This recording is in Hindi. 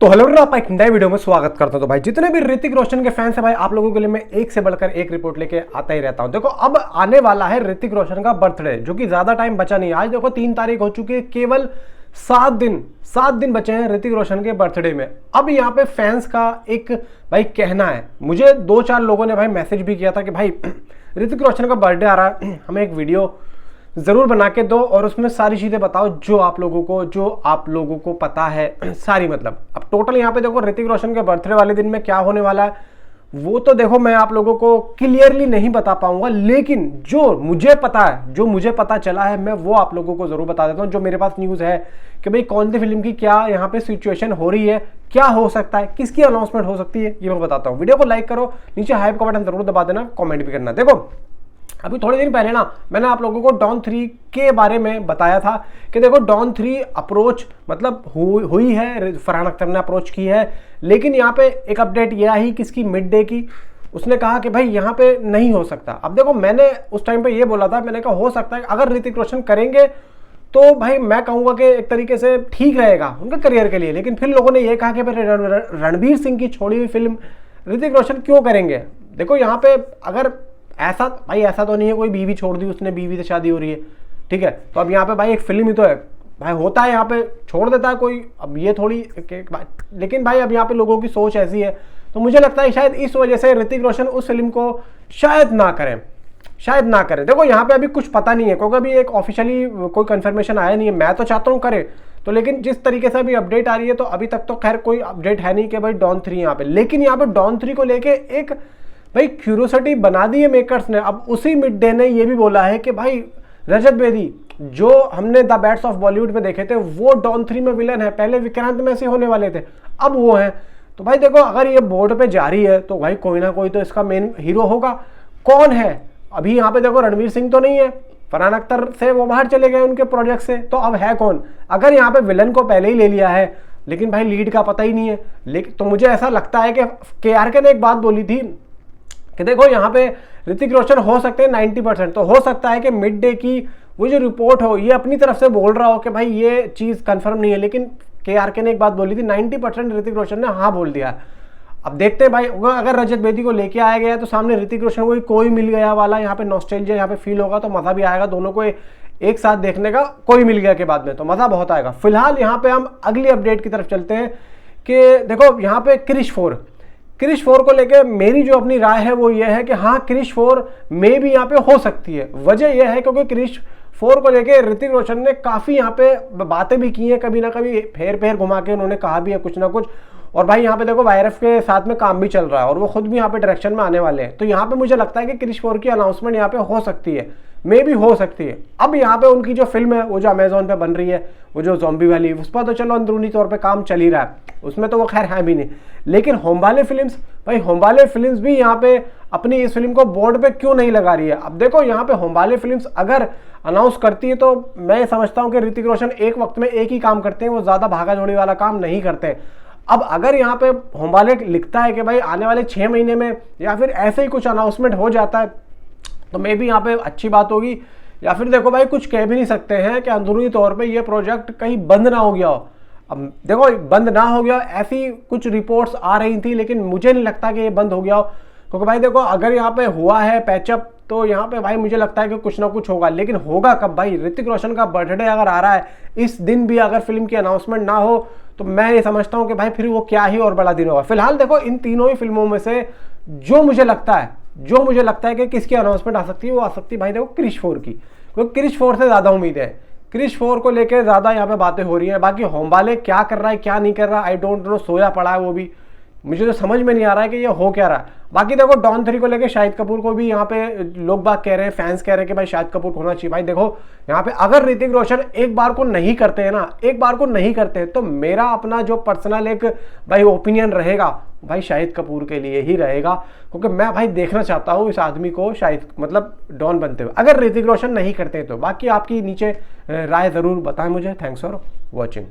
तो हेलो आप एक नए वीडियो में स्वागत करता हूं। तो भाई जितने भी ऋतिक रोशन के फैंस हैं भाई, आप लोगों के लिए मैं एक से बढ़कर एक रिपोर्ट लेके आता ही रहता हूं। देखो अब आने वाला है ऋतिक रोशन का बर्थडे, जो कि ज्यादा टाइम बचा नहीं है। आज देखो 3 तारीख हो चुकी है, केवल 7 दिन बचे हैं ऋतिक रोशन के बर्थडे में। अब यहाँ पे फैंस का एक भाई कहना है, मुझे 2-4 लोगों ने भाई मैसेज भी किया था कि भाई ऋतिक रोशन का बर्थडे आ रहा है, हमें एक वीडियो जरूर बना के दो और उसमें सारी चीजें बताओ जो आप लोगों को पता है सारी। मतलब अब टोटल यहाँ पे देखो ऋतिक रोशन के बर्थडे वाले दिन में क्या होने वाला है वो तो देखो मैं आप लोगों को क्लियरली नहीं बता पाऊंगा, लेकिन जो मुझे पता है, जो मुझे पता चला है, मैं वो आप लोगों को जरूर बता देता हूँ। जो मेरे पास न्यूज है कि भाई कौन सी फिल्म की क्या यहाँ पे सिचुएशन हो रही है, क्या हो सकता है, किसकी अनाउंसमेंट हो सकती है, ये मैं बताता हूँ। वीडियो को लाइक करो, नीचे हाइप का बटन जरूर दबा देना, कॉमेंट भी करना। देखो अभी थोड़े दिन पहले ना मैंने आप लोगों को डॉन 3 के बारे में बताया था कि देखो डॉन 3 अप्रोच मतलब हुई है, फरहान अख्तर ने अप्रोच की है, लेकिन यहाँ पे एक अपडेट ये आई किसकी, मिड डे की। उसने कहा कि भाई यहाँ पे नहीं हो सकता। अब देखो मैंने उस टाइम पे ये बोला था, मैंने कहा हो सकता है अगर ऋतिक रोशन करेंगे तो भाई मैं कहूँगा कि एक तरीके से ठीक रहेगा उनके करियर के लिए। लेकिन फिर लोगों ने ये कहा कि भाई रणबीर सिंह की छोड़ी हुई फिल्म ऋतिक रोशन क्यों करेंगे। देखो यहाँ पे अगर ऐसा भाई ऐसा तो नहीं है कोई बीवी छोड़ दी उसने, बीवी से शादी हो रही है, ठीक है, तो अब यहाँ पे भाई एक फिल्म ही तो है भाई, होता है यहाँ पे छोड़ देता है कोई, अब ये थोड़ी। लेकिन भाई अब यहाँ पे लोगों की सोच ऐसी है, तो मुझे लगता है शायद इस वजह से ऋतिक रोशन उस फिल्म को शायद ना करें। देखो यहाँ पे अभी कुछ पता नहीं है क्योंकि अभी एक ऑफिशियली कोई कंफर्मेशन आया नहीं है। मैं तो चाहता हूँ करे तो, लेकिन जिस तरीके से अभी अपडेट आ रही है तो अभी तक तो खैर कोई अपडेट है नहीं कि भाई डॉन 3 यहाँ पे। लेकिन यहाँ पे डॉन 3 को लेके एक भाई क्यूरियोसिटी बना दी है मेकर्स ने। अब उसी मिड डे ने ये भी बोला है कि भाई रजत बेदी जो हमने द बैट्स ऑफ बॉलीवुड में देखे थे वो डॉन 3 में विलन है, पहले विक्रांत में से होने वाले थे, अब वो हैं। तो भाई देखो अगर ये बोर्ड पे जारी है तो भाई कोई ना कोई तो इसका मेन हीरो होगा। कौन है अभी यहाँ पे देखो, रणवीर सिंह तो नहीं है, फरहान अख्तर से वो बाहर चले गए उनके प्रोजेक्ट से, तो अब है कौन। अगर यहाँ पे विलन को पहले ही ले लिया है लेकिन भाई लीड का पता ही नहीं है, लेकिन तो मुझे ऐसा लगता है कि KRK ने एक बात बोली थी कि देखो यहाँ पे ऋतिक रोशन हो सकते हैं 90%, तो हो सकता है कि मिड डे की वो जो रिपोर्ट हो ये अपनी तरफ से बोल रहा हो कि भाई ये चीज़ कंफर्म नहीं है, लेकिन KRK ने एक बात बोली थी 90% ऋतिक रोशन ने हाँ बोल दिया। अब देखते हैं भाई अगर रजत बेदी को लेके आया गया तो सामने ऋतिक रोशन को कोई मिल गया वाला यहाँ पे नॉस्टैल्जिया यहाँ पे फील होगा, तो मज़ा भी आएगा दोनों को एक साथ देखने का। कोई मिल गया के बाद में तो मज़ा बहुत आएगा। फिलहाल यहाँ पे हम अगली अपडेट की तरफ चलते हैं कि देखो यहाँ पे क्रिश 4 को लेके मेरी जो अपनी राय है वो ये है कि हाँ क्रिश 4 में भी यहाँ पे हो सकती है। वजह यह है क्योंकि क्रिश 4 को लेके ऋतिक रोशन ने काफ़ी यहाँ पे बातें भी की हैं, कभी ना कभी फेर घुमा के उन्होंने कहा भी है कुछ ना कुछ। और भाई यहाँ पे देखो YRF के साथ में काम भी चल रहा है और वो खुद भी यहाँ पे डायरेक्शन में आने वाले हैं, तो यहाँ पे मुझे लगता है कि क्रिश 4 की अनाउंसमेंट यहाँ पे हो सकती है, मे भी हो सकती है। अब यहाँ पे उनकी जो फिल्म है वो जो अमेजोन पे बन रही है वो जो ज़ॉम्बी वाली, उस पर तो चलो अंदरूनी तौर पे काम चल ही रहा है, उसमें तो वो खैर है भी नहीं। लेकिन होमबाले फिल्म्स भी यहाँ पे अपनी इस फिल्म को बोर्ड पे क्यों नहीं लगा रही है। अब देखो यहाँ पे होमबाले फिल्म्स अगर अनाउंस करती है तो मैं समझता हूँ कि ऋतिक रोशन एक वक्त में एक ही काम करते हैं, वो ज़्यादा भागा दौड़ी वाला काम नहीं करते। अब अगर यहाँ पे होमबाले लिखता है कि भाई आने वाले 6 महीने में या फिर ऐसे ही कुछ अनाउंसमेंट हो जाता है तो मे भी यहाँ पे अच्छी बात होगी। या फिर देखो भाई कुछ कह भी नहीं सकते हैं कि अंदरूनी तौर पे ये प्रोजेक्ट कहीं बंद ना हो गया हो। अब देखो बंद ना हो गया, ऐसी कुछ रिपोर्ट्स आ रही थी, लेकिन मुझे नहीं लगता कि ये बंद हो गया हो, क्योंकि भाई देखो अगर यहाँ पे हुआ है पैचअप तो यहाँ पे भाई मुझे लगता है कि कुछ ना कुछ होगा। लेकिन होगा कब भाई, ऋतिक रोशन का बर्थडे अगर आ रहा है, इस दिन भी अगर फिल्म की अनाउंसमेंट ना हो तो मैं ये समझता हूँ कि भाई फिर वो क्या ही और बड़ा दिन होगा। फिलहाल देखो इन तीनों ही फिल्मों में से जो मुझे लगता है कि किसकी अनाउंसमेंट आ सकती है, वो आ सकती है भाई देखो क्रिश 4 की, क्योंकि क्रिश 4 से ज़्यादा उम्मीद है। क्रिश 4 को लेके ज़्यादा यहाँ पे बातें हो रही हैं। बाकी होमबाले क्या कर रहा है क्या नहीं कर रहा आई डोंट नो, सोया पड़ा है वो भी, मुझे तो समझ में नहीं आ रहा है कि ये हो क्या रहा है। बाकी देखो डॉन 3 को लेके शाहिद कपूर को भी यहाँ पे लोग बाग कह रहे हैं, फैंस कह रहे हैं कि भाई शाहिद कपूर होना चाहिए। भाई देखो यहाँ पे अगर ऋतिक रोशन एक बार को नहीं करते हैं तो मेरा अपना जो पर्सनल एक भाई ओपिनियन रहेगा भाई शाहिद कपूर के लिए ही रहेगा, क्योंकि मैं भाई देखना चाहता हूँ इस आदमी को शाहिद मतलब डॉन बनते हुए, अगर ऋतिक रोशन नहीं करते तो। बाकी आपकी नीचे राय ज़रूर बताएं मुझे। Thanks for watching.